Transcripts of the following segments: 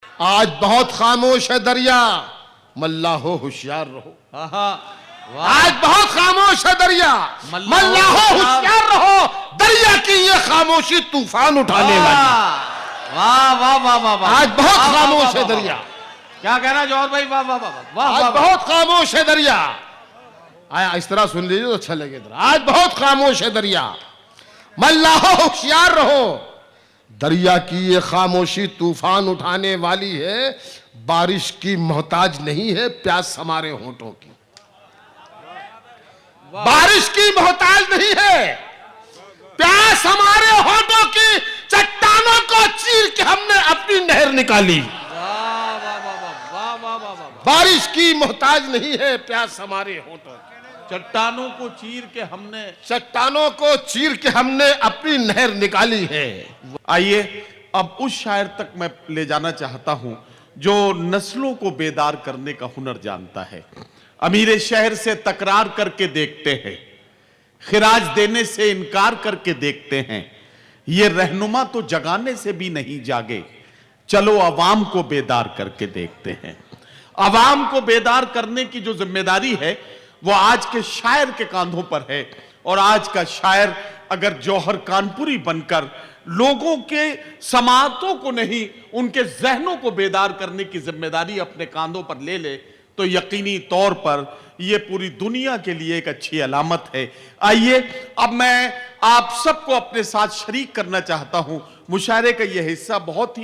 आज बहुत खामोश है दरिया, मल्ला हो होशियार रहो। आज बहुत खामोश है दरिया, मल्ला हो होशियार रहो। दरिया की ये खामोशी तूफान उठाने वाली। वाह वाह वाह वाह वाह। आज बहुत खामोश है दरिया। क्या कहना जौहर भाई? वाह वाह वाह वाह। आज बहुत खामोश है दरिया। आया इस तरह सुन लीजिए तो अच्छा लगेगा। आज बहुत खामोश है दरिया, मल्ला हो होशियार रहो। दरिया की ये खामोशी तूफान उठाने वाली है। बारिश की मोहताज नहीं है प्यास हमारे होंठों की। बारिश की मोहताज नहीं है प्यास हमारे होंठों की। चट्टानों को चीर के हमने अपनी नहर निकाली। बारिश की मोहताज नहीं है प्यास हमारे होंठों की। चट्टानों को चीर के हमने अपनी नहर निकाली है। आइए अब उस शायर तक मैं ले जाना चाहता हूं जो नस्लों को बेदार करने का हुनर जानता है। अमीर शहर से तकरार करके देखते हैं, खिराज देने से इनकार करके देखते हैं। ये रहनुमा तो जगाने से भी नहीं जागे, चलो अवाम को बेदार करके देखते हैं। अवाम को बेदार करने की जो जिम्मेदारी है वो आज के शायर के कांधों पर है। और आज का शायर अगर जौहर कानपुरी बनकर लोगों के समातों को नहीं, उनके जहनों को बेदार करने की जिम्मेदारी अपने कांधों पर ले ले तो यकीनी तौर पर यह पूरी दुनिया के लिए एक अच्छी अलामत है। आइए अब मैं आप सबको अपने साथ शरीक करना चाहता हूं। मुशायरे का यह हिस्सा बहुत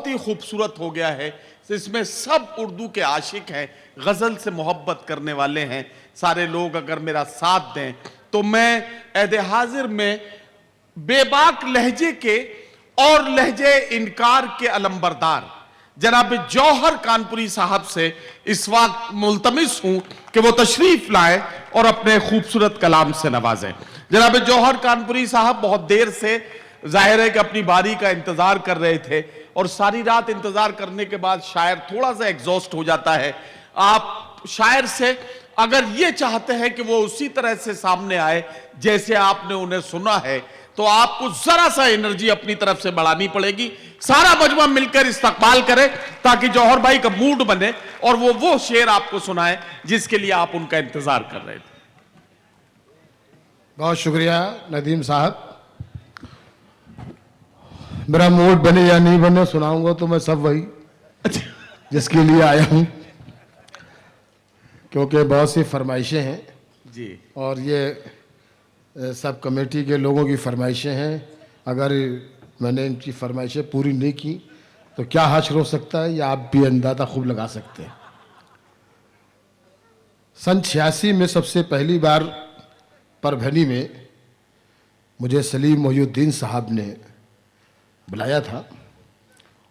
ही खूबसूरत हो गया है। इसमें सब उर्दू के आशिक हैं, गजल से मोहब्बत करने वाले हैं। सारे लोग अगर मेरा साथ दें तो मैं ऐदे हाजिर में बेबाक लहजे के और लहजे इनकार के अलंबरदार जनाब जौहर कानपुरी साहब से इस वक्त मुल्तमिस हूं कि वो तशरीफ लाए और अपने खूबसूरत कलाम से नवाजें। जनाब जौहर कानपुरी साहब बहुत देर से जाहिर है कि अपनी बारी का इंतजार कर रहे थे और सारी रात इंतजार करने के बाद शायर थोड़ा सा एग्जॉस्ट हो जाता है। आप शायर से अगर ये चाहते हैं कि वो उसी तरह से सामने आए जैसे आपने उन्हें सुना है तो आपको जरा सा एनर्जी अपनी तरफ से बढ़ानी पड़ेगी। सारा मजमा मिलकर इस्तकबाल करे ताकि जौहर भाई का मूड बने और वो शेर आपको सुनाए जिसके लिए आप उनका इंतजार कर रहे थे। बहुत शुक्रिया नदीम साहब। मेरा मूड बने या नहीं बने सुनाऊंगा तो मैं सब वही जिसके लिए आया हूं, क्योंकि बहुत सी फरमाइशें हैं जी और ये सब कमेटी के लोगों की फरमाइशें हैं। अगर मैंने इनकी फरमाइशें पूरी नहीं की तो क्या हश्र हो सकता है, या आप भी अंदाज़ा खूब लगा सकते हैं। सन 86 में सबसे पहली बार परभनी में मुझे सलीम मोहिउद्दीन साहब ने बुलाया था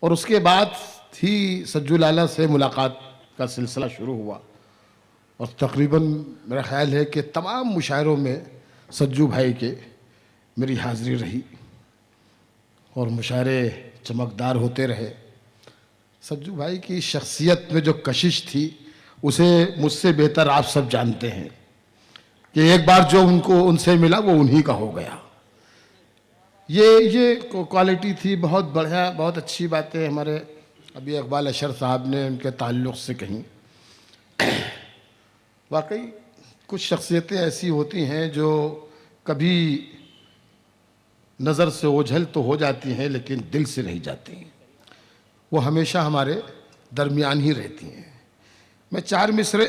और उसके बाद ही सज्जू लाला से मुलाकात का सिलसिला शुरू हुआ और तकरीबन मेरा ख्याल है कि तमाम मुशायरों में सज्जू भाई के मेरी हाज़िरी रही और मुशायरे चमकदार होते रहे। सज्जू भाई की शख्सियत में जो कशिश थी उसे मुझसे बेहतर आप सब जानते हैं कि एक बार जो उनसे मिला वो उन्हीं का हो गया। ये क्वालिटी थी, बहुत बढ़िया, बहुत अच्छी बातें हमारे अभी इकबाल अशर साहब ने उनके ताल्लुक़ से कहीं। वाकई कुछ शख्सियतें ऐसी होती हैं जो कभी नज़र से ओझल तो हो जाती हैं लेकिन दिल से रह जाती हैं। वो हमेशा हमारे दरमियान ही रहती हैं। मैं 4 मिसरे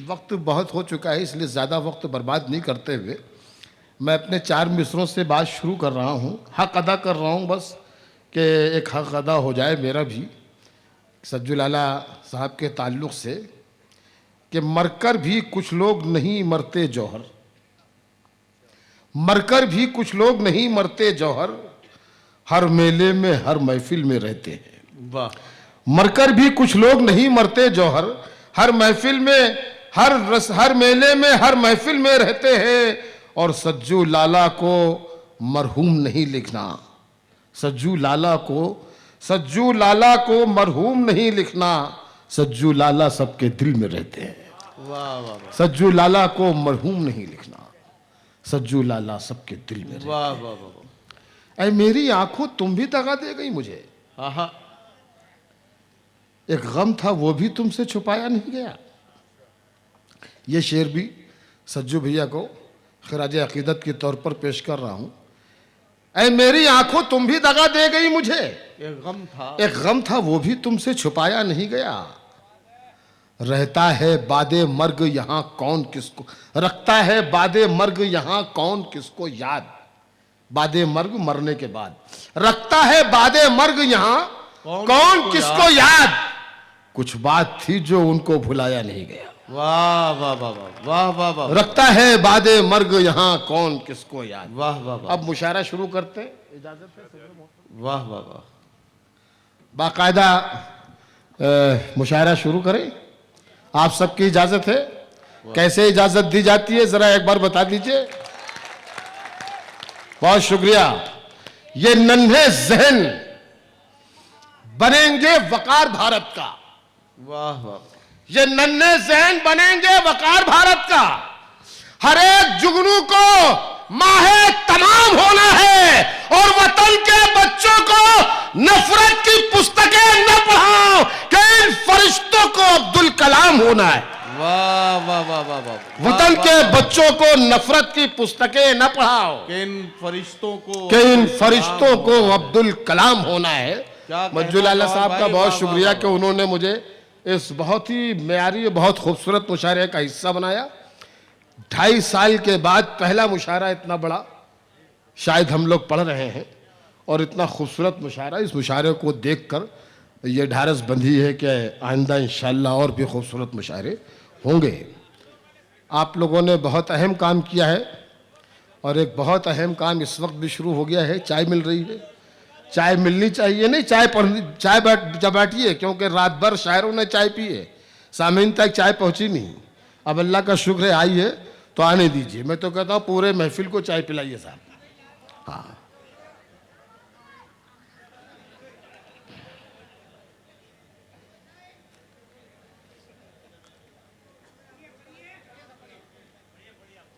वक्त बहुत हो चुका है इसलिए ज़्यादा वक्त बर्बाद नहीं करते हुए मैं अपने 4 मिसरों से बात शुरू कर रहा हूँ। हक अदा कर रहा हूँ बस कि एक हक अदा हो जाए मेरा भी सज्जू लाला साहब के ताल्लुक़ से कि मरकर भी कुछ लोग नहीं मरते जौहर, मरकर भी कुछ लोग नहीं मरते जौहर, हर मेले में हर महफिल में रहते हैं। वाह। मरकर भी कुछ लोग नहीं मरते जौहर, हर महफिल में हर मेले में हर महफिल में रहते हैं। और सज्जू लाला को मरहूम नहीं लिखना, सज्जू लाला को मरहूम नहीं लिखना, सज्जू लाला सबके दिल में रहते हैं। वाह वाह। सज्जू लाला को मरहूम नहीं लिखना, सज्जू लाला सबके दिल में रहते हैं। वाह वाह वाह। ऐ मेरी आंखों तुम भी दगा दे गई मुझे। हाँ एक गम था वो भी तुमसे छुपाया नहीं गया। ये शेर भी सज्जू भैया को खराज अकीदत के तौर पर पेश कर रहा हूं। ऐ मेरी आंखों तुम भी दगा दे गई मुझे, एक गम था वो भी तुमसे छुपाया नहीं गया। रहता है बादे मर्ग यहां कौन किसको, रखता है बादे मर्ग यहां कौन किसको याद। बादे मर्ग मरने के बाद, रखता है बादे मर्ग यहां कौन किसको याद। कुछ बात थी जो उनको भुलाया नहीं गया। वाह वाह वाह वाह वाह वाह। रखता है बादे मर्ग यहां कौन किसको याद। वाह वाह वाह। अब मुशायरा शुरू करते हैं, इजाजत है? वाह वाह वाह। बाकायदा मुशायरा शुरू करें, आप सबकी इजाजत है? कैसे इजाजत दी जाती है जरा एक बार बता दीजिए। बहुत शुक्रिया। ये नन्हे जहन बनेंगे वकार भारत का। वाह वाह। ये नन्हे जहन बनेंगे वकार भारत का। हर एक जुगनू को माहे तमाम होना है और वतन के बच्चों को नफरत की पुस्तकें न पढ़ाओ कि इन फरिश्तों को अब्दुल कलाम होना है। वाह वाह वाह वाह वाह। वतन के बच्चों को नफरत की पुस्तकें न पढ़ाओ कि इन फरिश्तों को अब्दुल कलाम होना है। मंजूर आला साहब का बहुत शुक्रिया कि उन्होंने मुझे इस बहुत ही मेयारी बहुत खूबसूरत मुशायरे का हिस्सा बनाया। 2.5 साल के बाद पहला मुशायरा इतना बड़ा शायद हम लोग पढ़ रहे हैं और इतना खूबसूरत मुशायरा। इस मुशायरे को देखकर ये ढारस बंधी है कि आइंदा इंशाअल्लाह और भी खूबसूरत मुशायरे होंगे। आप लोगों ने बहुत अहम काम किया है और एक बहुत अहम काम इस वक्त भी शुरू हो गया है। चाय मिल रही है, चाय मिलनी चाहिए। नहीं चाय बैठिए, क्योंकि रात भर शायरों ने चाय पी है, सामीन तक चाय पहुंची नहीं। अब अल्लाह का शुक्र है आई है तो आने दीजिए। मैं तो कहता हूँ पूरे महफिल को चाय पिलाइए साहब। हाँ,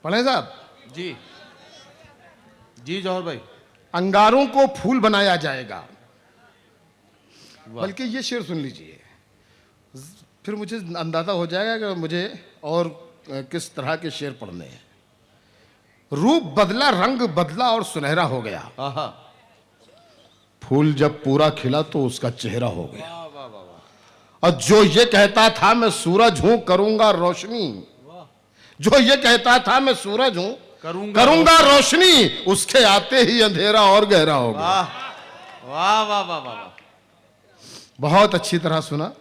पढ़े साहब जी जी जौहर भाई। अंगारों को फूल बनाया जाएगा। बल्कि ये शेर सुन लीजिए, फिर मुझे अंदाजा हो जाएगा कि मुझे और किस तरह के शेर पढ़ने हैं। रूप बदला, रंग बदला और सुनहरा हो गया। फूल जब पूरा खिला तो उसका चेहरा हो गया। और जो ये कहता था मैं सूरज हूं करूंगा रोशनी, जो ये कहता था मैं सूरज हूं करूंगा रोशनी, उसके आते ही अंधेरा और गहरा हो गया। वाह वाह वाह वाह। बहुत अच्छी तरह सुना।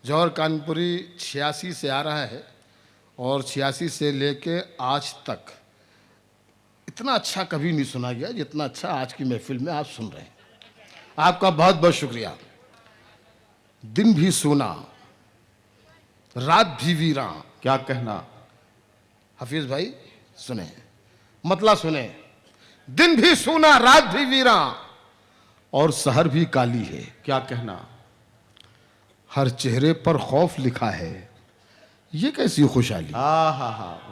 जौहर कानपुरी 86 से आ रहा है और 86 से लेके आज तक इतना अच्छा कभी नहीं सुना गया जितना अच्छा आज की महफिल में आप सुन रहे हैं। आपका बहुत बहुत शुक्रिया। दिन भी सोना रात भी वीरा। क्या कहना हफीज भाई, सुने मतलब सुने। दिन भी सोना रात भी वीरा और सहर भी काली है। क्या कहना हर चेहरे पर खौफ लिखा है। ये कैसी खुशहाली। वाह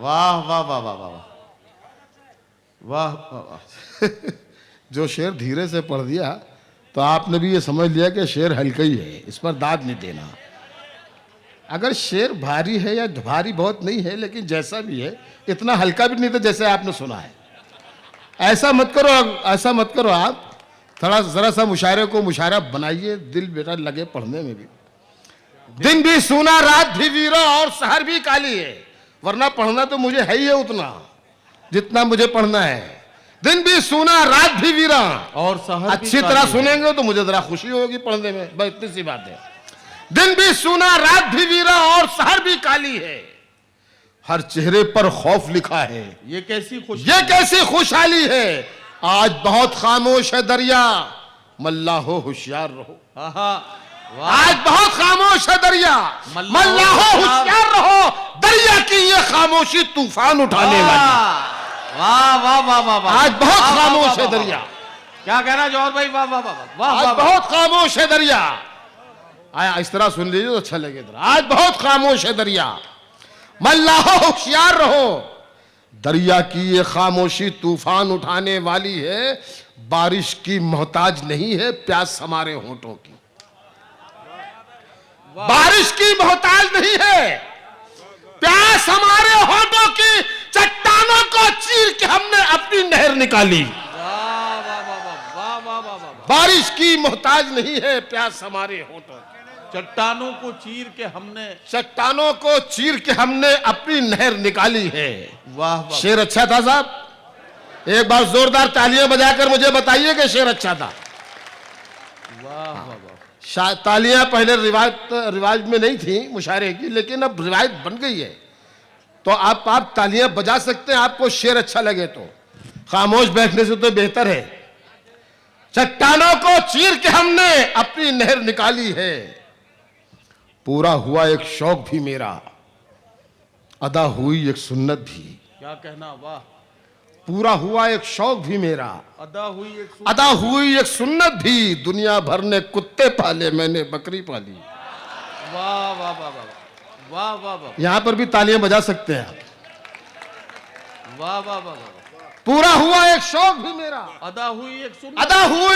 वाह वाह वाह वाह वाह वाह। जो शेर धीरे से पढ़ दिया तो आपने भी ये समझ लिया कि शेर हल्का ही है, इस पर दाद नहीं देना। अगर शेर भारी है या भारी बहुत नहीं है, लेकिन जैसा भी है इतना हल्का भी नहीं था जैसे आपने सुना है। ऐसा मत करो, ऐसा मत करो। आप थोड़ा जरा सा मुशायरे को मुशायरा बनाइए, दिल बेटा लगे पढ़ने में भी। दिन भी सूना रात भी वीरा और सहर भी काली है। वरना पढ़ना तो मुझे है ही है उतना जितना मुझे पढ़ना है। दिन भी सूना रात भी वीरा और सहर अच्छी तरह सुनेंगे तो मुझे जरा खुशी होगी पढ़ने में, बस इतनी सी बात है। दिन भी सूना रात भी वीरा और सहर भी काली है। हर चेहरे पर खौफ लिखा है। ये कैसी खुशहाली है। आज बहुत खामोश है दरिया, मल्लाहो होशियार रहो। आज बहुत खामोश है दरिया, मल्लाहो होशियार रहो। दरिया की ये खामोशी तूफान उठाने वाली। वाह वाह वाह वाह। आज बहुत खामोश है दरिया। क्या कहना जौहर भाई। वाह वाह वाह वाह। आज बहुत खामोश है दरिया। आया इस तरह सुन लीजिए तो अच्छा लगेगा। आज बहुत खामोश है दरिया, मल्लाहो होशियार रहो। दरिया की ये खामोशी तूफान उठाने वाली है। बारिश की मोहताज नहीं है प्यास हमारे होंठों की। बारिश की मोहताज नहीं है, प्यास हमारे होठों की चट्टानों को चीर के हमने अपनी नहर निकाली। बारिश की मोहताज नहीं है प्यास हमारे होठों, चट्टानों को चीर के हमने अपनी नहर निकाली है। वाह वाह, शेर अच्छा था साहब, एक बार जोरदार तालियां बजाकर मुझे बताइए कि शेर अच्छा था। वाह वाह वाह, तालियां पहले रिवाज में नहीं थी मुशायरे की, लेकिन अब रिवायत बन गई है, तो आप तालियां बजा सकते हैं आपको शेर अच्छा लगे तो। खामोश बैठने से तो बेहतर है। चट्टानों को चीर के हमने अपनी नहर निकाली है, पूरा हुआ एक शौक भी मेरा, अदा हुई एक सुन्नत भी। क्या कहना, वाह। पूरा हुआ एक शौक भी मेरा, अदा हुई एक सुन्नत भी, दुनिया भर ने कुत्ते पाले मैंने बकरी पाली। वाह वाह वाह वाह वाह वाह वाह, यहां पर भी तालियां बजा सकते हैं आप। वाह वाह वाह वाह, पूरा हुआ एक शौक भी मेरा, अदा हुई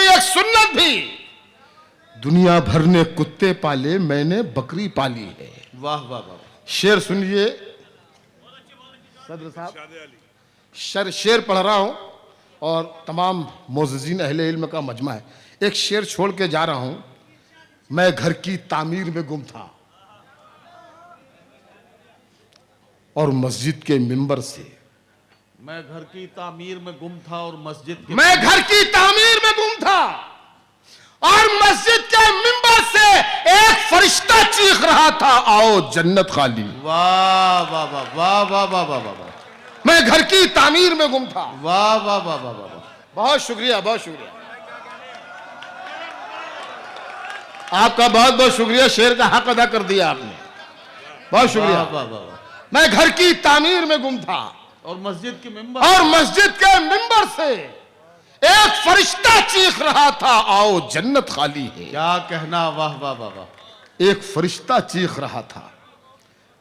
एक सुन्नत भी, दुनिया भर ने कुत्ते पाले मैंने बकरी पाली है। वाह वाह वाह, शेर सुनिए सदर साहब, शेर पढ़ रहा हूं और तमाम मोअज़्ज़िज़ीन अहले इल्म का मजमा है। एक शेर छोड़ के जा रहा हूं। मैं घर की तामीर में गुम था और मस्जिद के मिंबर से, मैं घर की तामीर में गुम था और मस्जिद के मिंबर से एक फरिश्ता चीख रहा था, आओ जन्नत खाली। वाह वाह वाह वाह वाह वाह वाह वाह, मैं घर की तामीर में गुम था। वाह वाह वाह वाह वाह, बहुत शुक्रिया, बहुत शुक्रिया आपका, बहुत बहुत शुक्रिया। शेर का हक अदा कर दिया आपने, बहुत शुक्रिया। वाह वाह वाह, मैं घर की तामीर में गुम था और मस्जिद के मिंबर से एक फरिश्ता चीख रहा था, आओ जन्नत खाली है। क्या कहना, वाह वाह वाह वाह, एक फरिश्ता चीख रहा था,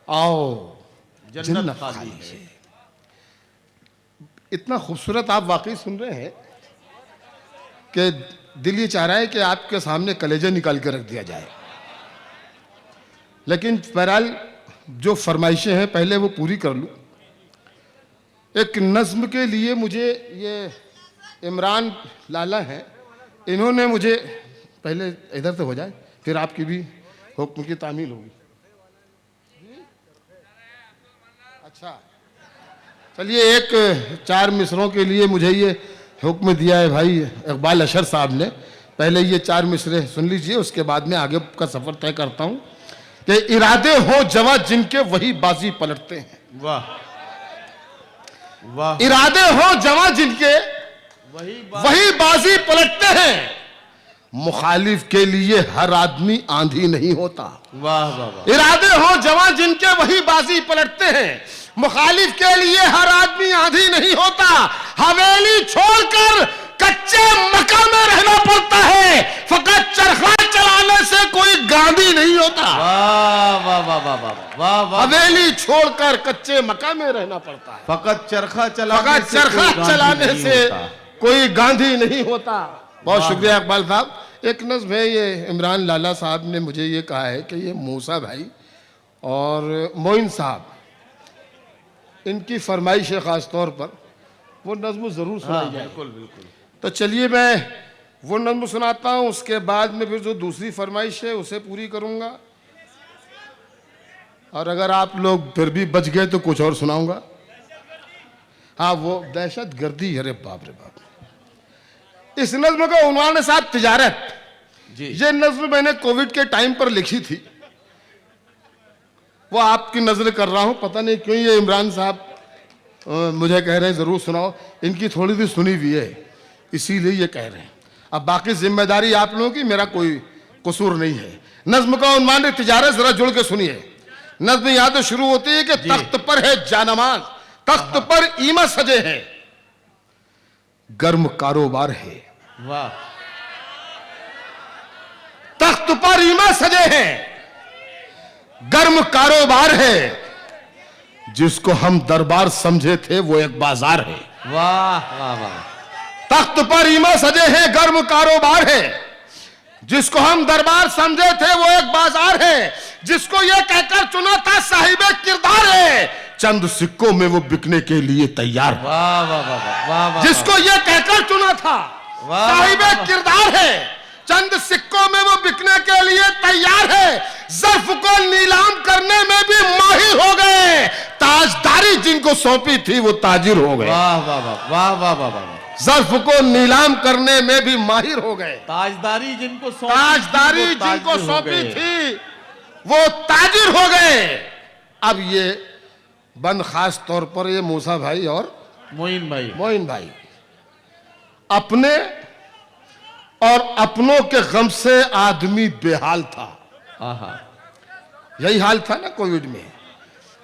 आओ जन्नत खाली है। इतना खूबसूरत आप वाकई सुन रहे हैं कि दिल ये चाह रहा है कि आपके सामने कलेजा निकाल के रख दिया जाए, लेकिन बहरहाल जो फरमाइशें हैं पहले वो पूरी कर लूं। एक नज्म के लिए मुझे ये इमरान लाला हैं, इन्होंने मुझे, पहले इधर से हो जाए फिर आपकी भी हुक्म की तामील होगी। अच्छा चलिए, एक 4 मिसरों के लिए मुझे ये हुक्म दिया है भाई इकबाल अशर साहब ने। पहले ये 4 मिसरे सुन लीजिए, उसके बाद में आगे का सफर तय करता हूं कि इरादे हो जवां जिनके वही बाजी पलटते हैं। वाह वाह, इरादे हो जवां जिनके वही बाजी पलटते हैं, मुखालिफ के लिए हर आदमी आंधी नहीं होता। वाह वाह वाह, इरादे हो जवां जिनके वही बाजी पलटते हैं, मुखालिफ के लिए हर आदमी आंधी नहीं होता। हवेली छोड़कर कच्चे मकान में रहना पड़ता है, फकत चरखा चलाने से कोई गांधी नहीं होता। वाह वाह वाह वाह वाह वाह वाह, हवेली छोड़कर कच्चे मकान में रहना पड़ता है, फकत चरखा चलाने से कोई गांधी नहीं होता। बहुत शुक्रिया इकबाल साहब। एक नज़्म है, ये इमरान लाला साहब ने मुझे ये कहा है कि ये मूसा भाई और मोइन साहब, इनकी फरमाइश है खास तौर पर, वो नज़्म ज़रूर सुनाई जाए। बिल्कुल बिल्कुल, तो चलिए मैं वो नज़्म सुनाता हूँ, उसके बाद में फिर जो दूसरी फरमाइश है उसे पूरी करूँगा, और अगर आप लोग फिर भी बच गए तो कुछ और सुनाऊँगा। हाँ, वो दहशत गर्दी, अरे बाप रे बाप। इस नज़्म का उन्वान है साहब तिजारत जी। ये नज़्म मैंने कोविड के टाइम पर लिखी थी, वो आपकी नजर कर रहा हूं, पता नहीं क्यों ये इमरान साहब मुझे कह रहे हैं जरूर सुनाओ। इनकी थोड़ी सी सुनी हुई है, इसीलिए ये कह रहे हैं। अब बाकी जिम्मेदारी आप लोगों की, मेरा कोई कसूर नहीं है। नज्म का उन्वान है तिजारत, जरा जुड़ के सुनिए। नज्म यहां तो शुरू होती है कि तख्त पर है जानमाज, तख्त पर ईमा सजे हैं, गर्म कारोबार है। वाह, तख्त पर ईमा सजे हैं, गर्म कारोबार है, जिसको हम दरबार समझे थे वो एक बाजार है। वाह वाह वाह, तख्त पर ईमा सजे हैं, गर्म कारोबार है, जिसको हम दरबार समझे थे वो एक बाजार है, जिसको ये कहकर चुना था साहिबे किरदार है, चंद सिक्कों में वो बिकने के लिए तैयार है। वाह वाह वाह वाह वाह, जिसको ये कहकर चुना था वाह, साहिबे वाह, वाह। किरदार है, चंद सिक्कों में वो बिकने के लिए तैयार है, ज़र्फ को नीलाम करने में भी माहिर हो गए, ताजदारी जिनको सौंपी थी वो ताजिर हो गए। वाह वाह वाह वाह वाह वाह वाह, ज़र्फ को नीलाम करने में भी माहिर हो गए, ताजदारी जिनको ताजदारी जिनको सौंपी थी वो ताजिर हो गए। अब ये बंद खास तौर पर ये मूसा भाई और मोइन भाई अपने और अपनों के गम से आदमी बेहाल था। आहा, यही हाल था ना कोविड में,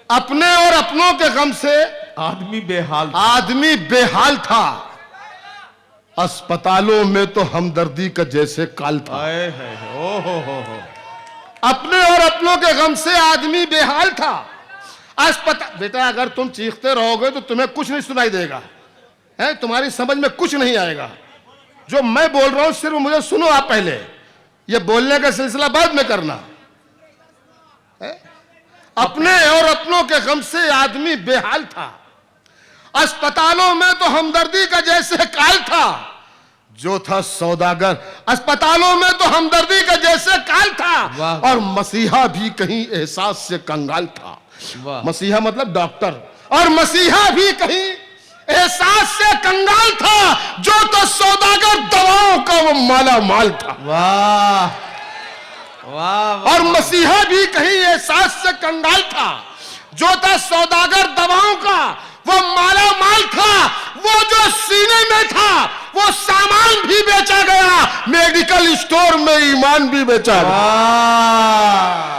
अपने और अपनों के गम से आदमी बेहाल, आदमी बेहाल था। अस्पतालों में तो हमदर्दी का जैसे काल था। आए है ओ हो, अपने और अपनों के गम से आदमी बेहाल था। अस्पताल, बेटा अगर तुम चीखते रहोगे तो तुम्हें कुछ नहीं सुनाई देगा, है तुम्हारी समझ में कुछ नहीं आएगा। जो मैं बोल रहा हूं सिर्फ मुझे सुनो आप पहले, ये बोलने का सिलसिला बाद में करना है? अपने और अपनों के गम से आदमी बेहाल था। अस्पतालों में तो हमदर्दी का जैसे काल था, जो था सौदागर अस्पतालों में तो हमदर्दी का जैसे काल था, और मसीहा भी कहीं एहसास से कंगाल था। मसीहा मतलब डॉक्टर, और मसीहा भी कहीं एहसास से कंगाल था, जो तो सौदागर दवाओं का वो माला माल था। वाह वाह, और मसीहा भी कहीं एहसास से कंगाल था, जो था सौदागर दवाओं का वो माला माल था। वो जो सीने में था वो सामान भी बेचा गया, मेडिकल स्टोर में ईमान भी बेचा गया।